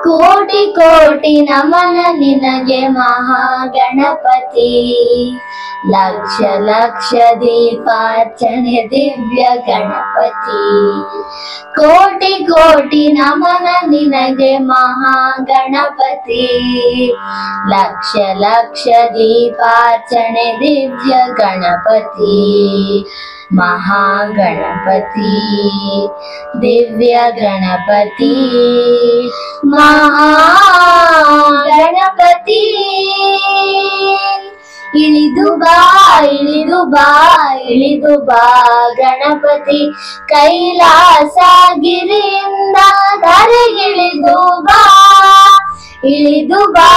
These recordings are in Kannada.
ಕೋಟಿ ಕೋಟಿ ನಮನ ನಿನಗೆ ಮಹಾಗಣಪತಿ. ಲಕ್ಷ ಲಕ್ಷ ದೀಪಾರ್ಚನೆ ದಿವ್ಯ ಗಣಪತಿ. ಕೋಟಿ ಕೋಟಿ ನಮನ ನಿನಗೆ ಮಹಾಗಣಪತಿ. ಲಕ್ಷ ಲಕ್ಷ ದೀಪಾರ್ಚನೆ ದಿವ್ಯ ಗಣಪತಿ. ಮಹಾಗಣಪತಿ ದಿವ್ಯ ಗಣಪತಿ. ಮಹಾಗಣಪತಿ ಇಳಿದು ಬಾ ಇಳಿದು ಬಾ ಇಳಿದು ಬಾ ಗಣಪತಿ. ಕೈಲಾಸಗಿರಿಯಿಂದ ಧರೆಗಿಳಿದು ಬಾ. ಇಳಿದು ಬಾ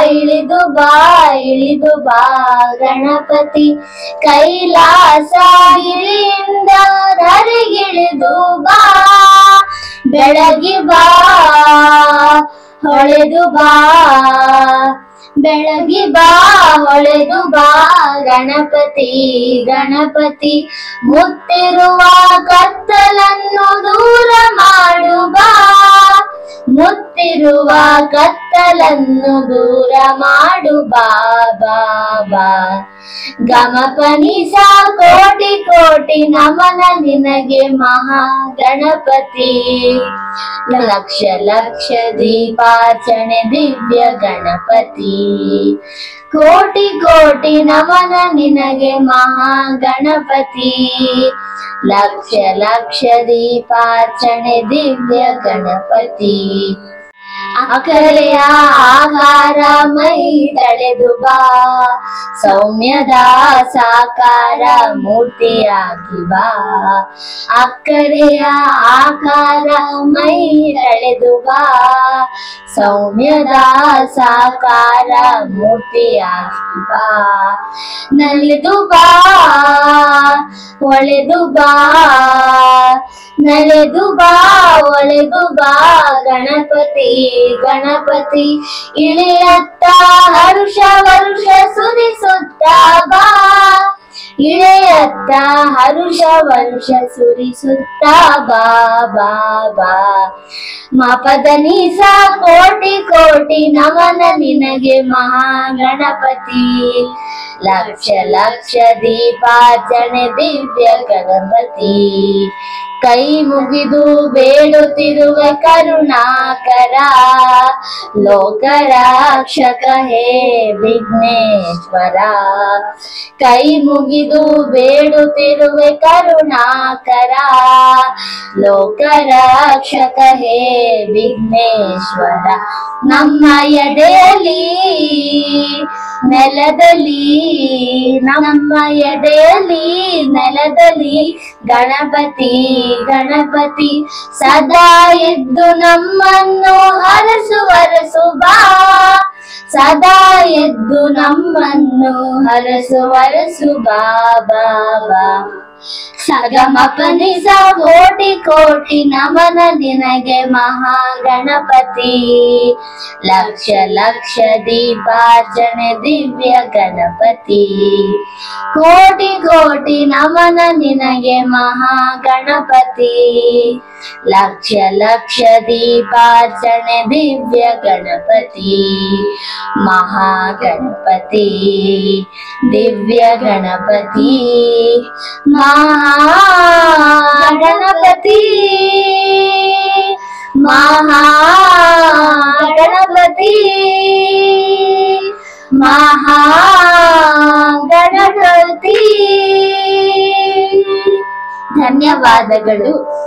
ಇಳಿದು ಬಾ ಇಳಿದು ಬಾ ಗಣಪತಿ. ಕೈಲಾಸಗಿರಿಯಿಂದ ಧರೆಗಿಳಿದು ಬಾ. ಬೆಳಗಿ ಬಾ ಹೊಳೆದು ಬಾ. ಬೆಳಗಿ ಬಾ ಹೊಳೆದು ಬಾ ಗಣಪತಿ ಗಣಪತಿ. ಮುತ್ತಿರುವ ಕತ್ತಲನ್ನು ದೂರ ಮಾಡು ಬಾ. ಮುತ್ತಿರುವ ಕತ್ತಲನ್ನು ದೂರ ಮಾಡು ಬಾ ಬಾ ಬಾ. ಗಮಪನಿಸ ಕೋಟಿ ಕೋಟಿ ನಮನ ನಿನಗೆ ಮಹಾಗಣಪತಿ. ಲಕ್ಷ ಲಕ್ಷ ದೀಪಾರ್ಚನೆ ದಿವ್ಯ ಗಣಪತಿ. ಕೋಟಿ ಕೋಟಿ ನಮನ ನಿನಗೆ ಮಹಾಗಣಪತಿ. ಲಕ್ಷ ಲಕ್ಷ ದೀಪಾರ್ಚನೆ ದಿವ್ಯ ಗಣಪತಿ. ಅಕರೆಯ ಆಕಾರ ಮೈ ತಳೆದು ಬಾ. ಸೌಮ್ಯದ ಸಾಕಾರ ಮೂರ್ತಿಯಾಗಿ ಬಾ. ಅಕ್ಕರೆಯ ಆಕಾರ ಮೈ ತಳೆದು ಬಾ. ಸೌಮ್ಯದ ಸಾಕಾರ ಮೂರ್ತಿಯಾಗಿ ಬಾ. ನಲಿದು ಬಾ ಒಳೆದು ಬಾ. ನಲೆದು ಬಾ ಒಳೆದು ಬಾ ಗಣಪತಿ ಗಣಪತಿ. ಇಳೆಯತ್ತ ಹರುಷ ವರುಷ ಸುರಿಸುತ್ತ ಬಾ. ಇಳೆಯತ್ತ ಹರುಷ ವರುಷ ಸುರಿಸುತ್ತ ಬಾ ಬಾ ಬಾ. ಮಪದನಿಸ ಕೋಟಿ ಕೋಟಿ ನಮನ ನಿನಗೆ ಮಹಾಗಣಪತಿ. ಲಕ್ಷ ಲಕ್ಷ ದೀಪಾರ್ಚನೆ ದಿವ್ಯ ಗಣಪತಿ. ಕೈ ಮುಗಿದು ಬೇಡುತ್ತಿರುವ ಕರುಣಾಕರ. ಲೋಕರಕ್ಷಕ ಹೇ ವಿಘ್ನೇಶ್ವರ. ಕೈ ಮುಗಿದು ಬೇಡುತ್ತಿರುವ ಕರುಣಾಕರ. ಲೋಕರಕ್ಷಕ ಹೇ ವಿಘ್ನೇಶ್ವರ. ನಮ್ಮ ಎದೆಯಲ್ಲಿ ನೆಲದಲ್ಲಿ ನಮ್ಮ ಎದೆಯಲ್ಲಿ ನೆಲದಲ್ಲಿ ಗಣಪತಿ ಗಣಪತಿ. ಸದಾ ಎದ್ದು ನಮ್ಮನ್ನು ಹರಸುವರಸು ಬಾ. ಸದಾ ಎದ್ದು ನಮ್ಮನ್ನು ಹರಸುವರಸು ಬಾ ಬಾ ಬಾ. ಸಗಮಪನಿಸ ಕೋಟಿ ಕೋಟಿ ನಮನ ನಿನಗೆ ಮಹಾಗಣಪತಿ. ಲಕ್ಷ ಲಕ್ಷ ದೀಪಾರ್ಚನೆ ದಿವ್ಯ ಗಣಪತಿ. ಕೋಟಿ ಕೋಟಿ ನಮನ ನಿನಗೆ ಮಹಾಗಣಪತಿ. ಲಕ್ಷ ಲಕ್ಷ ದೀಪಾರ್ಚನೆ ದಿವ್ಯ ಗಣಪತಿ. ಮಹಾಗಣಪತಿ ದಿವ್ಯ ಗಣಪತಿ. ಮಹಾಗಣಪತಿ ಮಹಾಗಣಪತಿ ಮಹಾಗಣಪತಿ. ಧನ್ಯವಾದಗಳು.